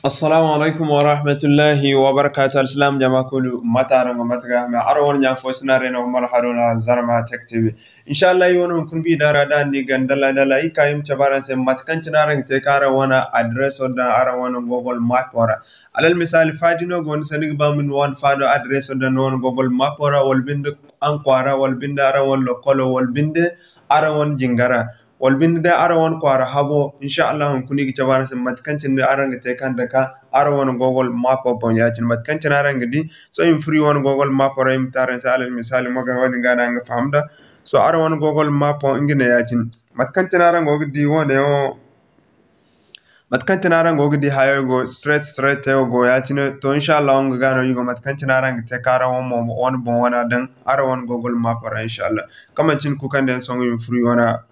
Assalamu alaikum wa rahmatullahi wa barakatuh. Al-Islam jama kulu mataran ga mataga ma arwan nya fo sinare no mal haruna Zarma Tech TV. Inshallah yono kun bi dara da ni gandala dala ikayim tabaran se matkan cinaran te kara wana address oda ara wana Google Map ora. Alal misal fadino gon sanig ba min wan fado address oda non Google Map ora wal bind an kwara wal bind ara wan lokolo wal bind ara wan jingara. Wal binde arawan ko ara habo inshallah kuni gi tabana sem matkancin aranga te kanda ka arawan Google Map bon yacin matkancin aranga di so in free one Google Map ora im taran sala misali maga wadi ngana nga famda so arawan Google Map ngine yacin matkancin aranga di wone o matkancin aranga di hayo go straight go yacin to inshallah on gano yugo matkancin aranga te kara won bon wana dan arawan Google Map ora inshallah kamancin ku kande song im free wana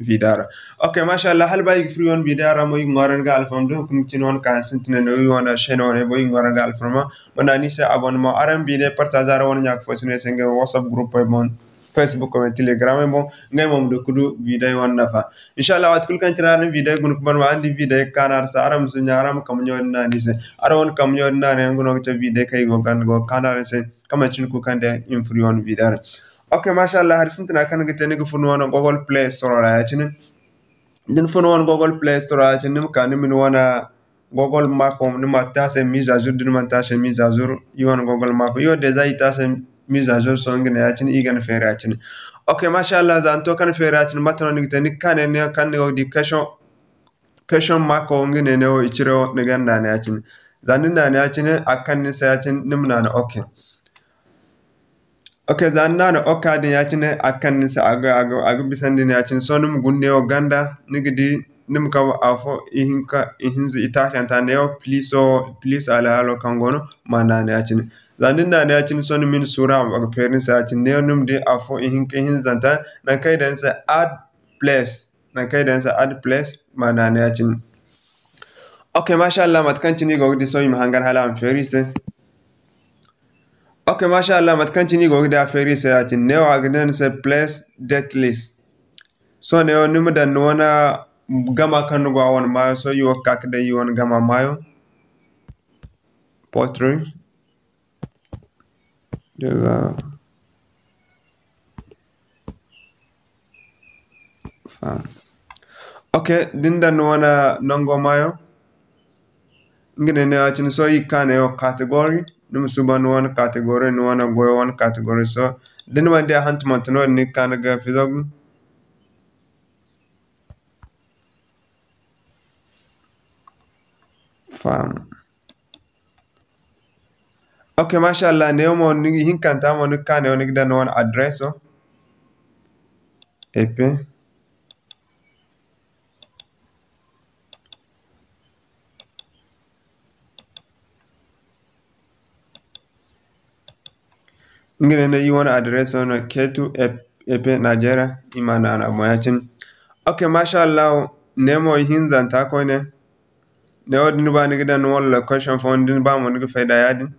vidara okay mashallah hal bay free on vidara moy ngoran gal fam do kum tin on kan sintine no yona chaîne boy ngoran gal fama mana ni se abonnement aram bi ne partager won nyak fo sine senga whatsapp group e bon facebook ko telegram e bon ngay mom do kudu video won nafa inshallah wat kul kan tiran video gun ko ban wa andi video kanar sa aram su nyaram kam nyon na ni se aron kam nyon na ne ngono to video kay go gan go kanar se kama cin ku kan de in free on vidara okay mashallah har sintina kan ga tene ga funu wana Google Play Store ya cinin din funu wana Google Play Store ya cinin kan min wana Google Map ni ma ta se mise à jour din man ta se mise à jour yi wana Google Map yo déjà ita se mise à jour so ngene ya cinin igan fere ya cinin okay mashallah zan to kan fere ya cinin matano ni tene kan ne kan ne di question mark ko ngene ne o ichiro ne ganda ne ya cinin zanin na ne ya cinin akan ni sa ya cinin nimna na okay okay zanna okadin yacine akan sa aga bisandi yacine sonum gunne o ganda nigidi nim ka afo ihinzi itakan taneo please ala halo kangono manane yacine zanna ne yacine sonu min sura aga ferin sa yacine neonum de afo ihinzanta nan kaydan sa add place manane yacine okay mashallah matkancini gogdi so yim hangar hala am ferise okay mashallah matkancini gogda feri sayati neo agden se place date list so neo nimda nona gama kanu go awon mayo so yo kakde yon gama mayo portrait dela fam okay dinda nona nongo mayo ngene ne achin so yikane yo category num suban one category no one go one category so den man dia hunt montno ni kan ga fizog fam okay mashallah ne mo ni hin kan ta mo ni kan ni dan one address o epe ngene ne you want address on K2 epe Nigeria imana na moyacin okay mashallah nemo hinzan ta ko ne odin ba ni gidan wala location phone din ba mo ni fayda yadin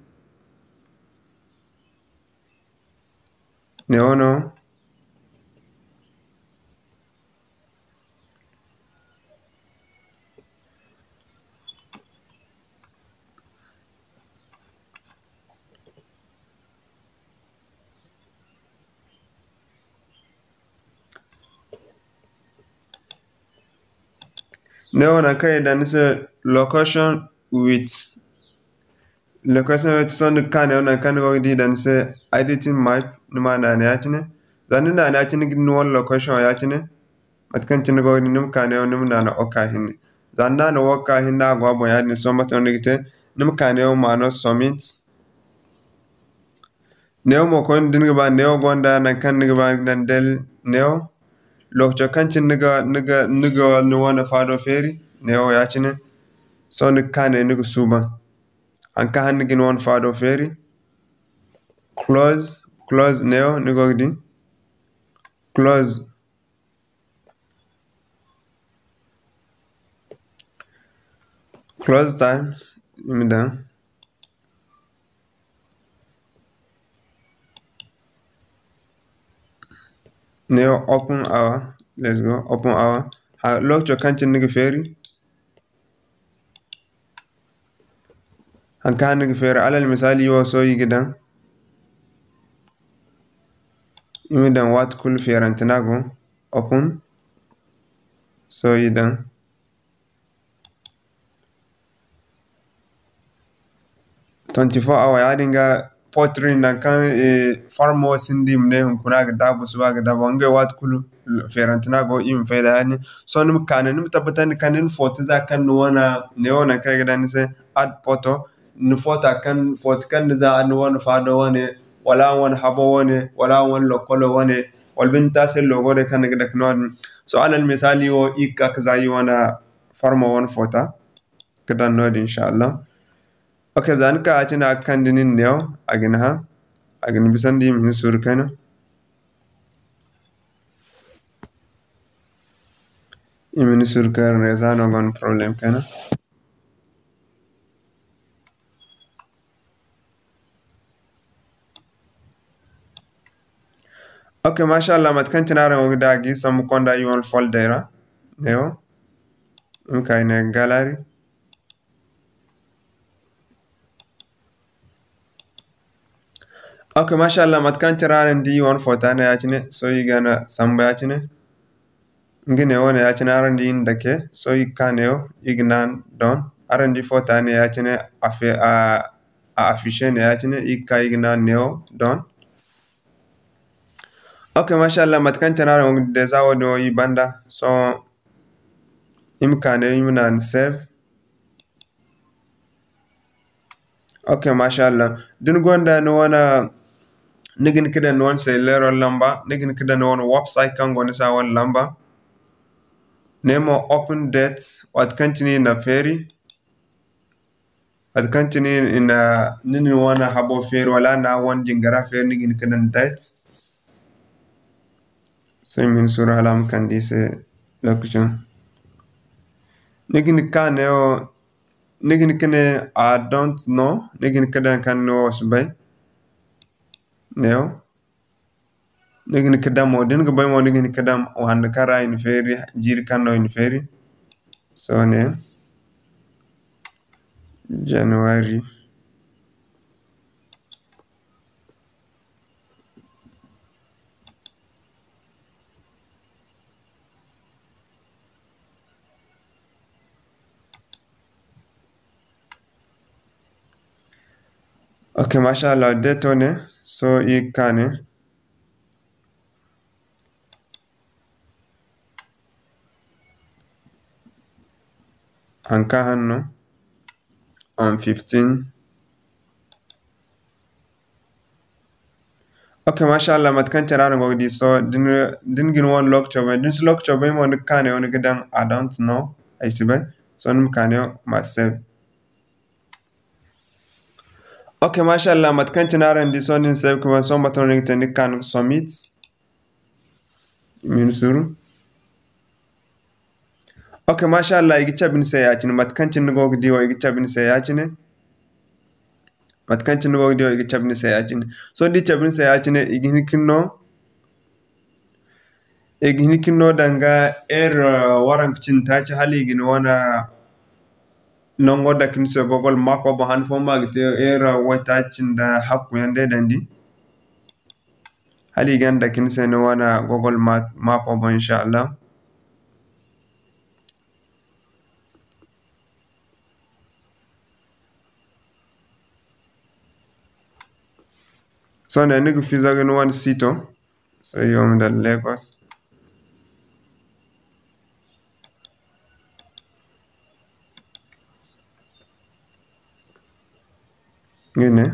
ne ono na kai dan se location with son kan na kan go di dan se editing map ni mana ne yacine zanin na yacine gin won location yacine matkan tin go ni nim kan nim na oka hin zanna no oka hin na go bo yadin so maton digite nim kan ma no summit neo mo kon din ba neo gonda na kan ni ba dan del neo lokacin kancin niga ni wani fado feri neo yacine so ni kane niga suban an ka han nigin wani fado feri close neo niga di close time imidan neo open hour let's go open hour ha lokacin kancin niga feri hankan nig fer alal misali yo so yigidan imidan wat kul ferantinago open so yidan 24 hour yadinga potrin na kan farmo sindi mne kuna ga dabu su ga dabu ngai wat kulu ferantina go im faida yani so nim kana nim tabatan kanin foto za kan wana ne wana kai ga dan se add photo ni foto kan foto kan za an wana fado wane wala wana habo wane wala wana lokolo wane wal bin tasel logo de kan ga dak non so alal misali o ikka kaza yi wana farmo wana foto kadan nodi inshallah. Okay, zan ka atina kandinin neo agin ha agin bisandi min sur kana imin sur kar rezano gon problem kana okay mashallah mat kan tinara o dagi sam konda yon folder neo kayne gallery okay mashallah mat kan tinara ndi yon fotana yachine so yigana samba yachine ngine wona yachine arandi indake so yikaneo ignan don arandi fotane yachine a afficher ne yachine ikka ignan neo don okay mashallah mat kan tinara o dezawo do yibanda so imkane yimnan save. Okay mashallah din gonda no wana nigin kida no wan say lero lamba nigin kida no wan website kan goni sa wan lamba nemo open date wat continue na feri wat continue in nini wana habo feri wala na wan jingara feri nigin kida date so min sura halam kan dise location nigin kaneo nigin kene I don't know nigin kada kan no wasbay neo nigin kada mo din ga bay mo nigin kada o hande kara in feri jir kan no in feri so ne January okay mashallah detone so ikane anka hanno on 15 okay mashallah mat kan tarano godi so din gin won lock chobe din lock chobe mo ne kane on gidan I don't know I sibe so nim kane ma save. Okay mashallah mat kan tinaran di so nin save kuma so maton ring tan kan submit min suru okay mashallah igi chabin se yacine mat kan tin go gidi o igi chabin se yacine mat kan tin go gidi o igi chabin se yacine so di chabin se yacine igi hinkinno danga waran cin taci hali gin wana non goda kin se gogol mako bo han fo magite wata cin da hakku yande dandi hali ganda kin se no wana gogol mako bo inshallah so na nigu fizagen wan sito so yom dal Lagos ngene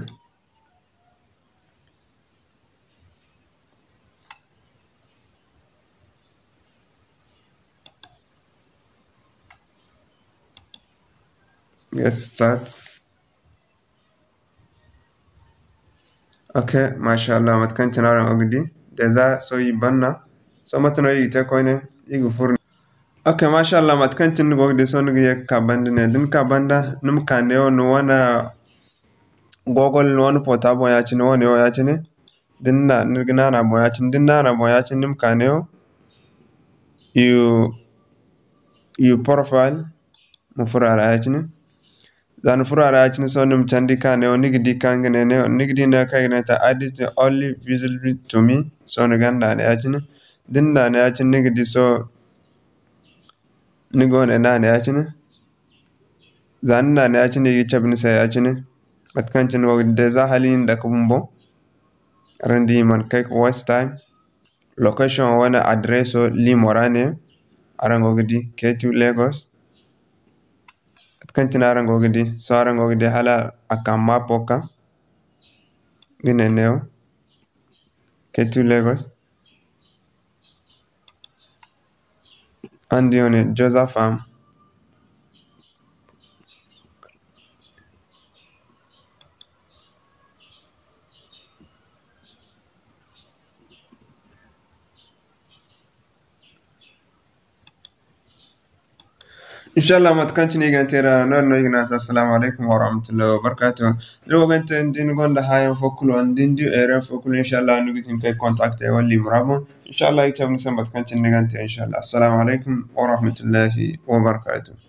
get start okay mashallah mat kan tinaran ogdi deza so yibanna so matano yite koyne igu furni okay mashallah mat kan tin gogdi so ngi ka bandine din ka banda num kane on wana gogol non pota bo yacine woni o yacine dinna nirgnana bo yacine dinna bo yacine nim kane o you profile mo furara yacine zan furara achin sonum chandi kan ne onigdi kangene ne onigdi na kayna ta added only visible to me so ne ganda ne achin dinda ne achin nigdi so nigone na ne achin zanna ne achin yi chabni say achin matkanchin wo deza halin da kumbo randi man kay west time location wana address o limorane arango gidi K2 Lagos matkanchin arango gidi so arango gidi hala akama poka gineneo K2 Lagos andi on Joseph inshallah matkanchin igantera non ignata assalamu alaikum wa rahmatullahi wa barakatuh lo gante ndin gonda hayan fokkulo ndindi eren fokkulo inshallah nugitin kay contact e walli murabo inshallah itam nisam matkanchin igante inshallah assalamu alaikum wa rahmatullahi wa barakatuh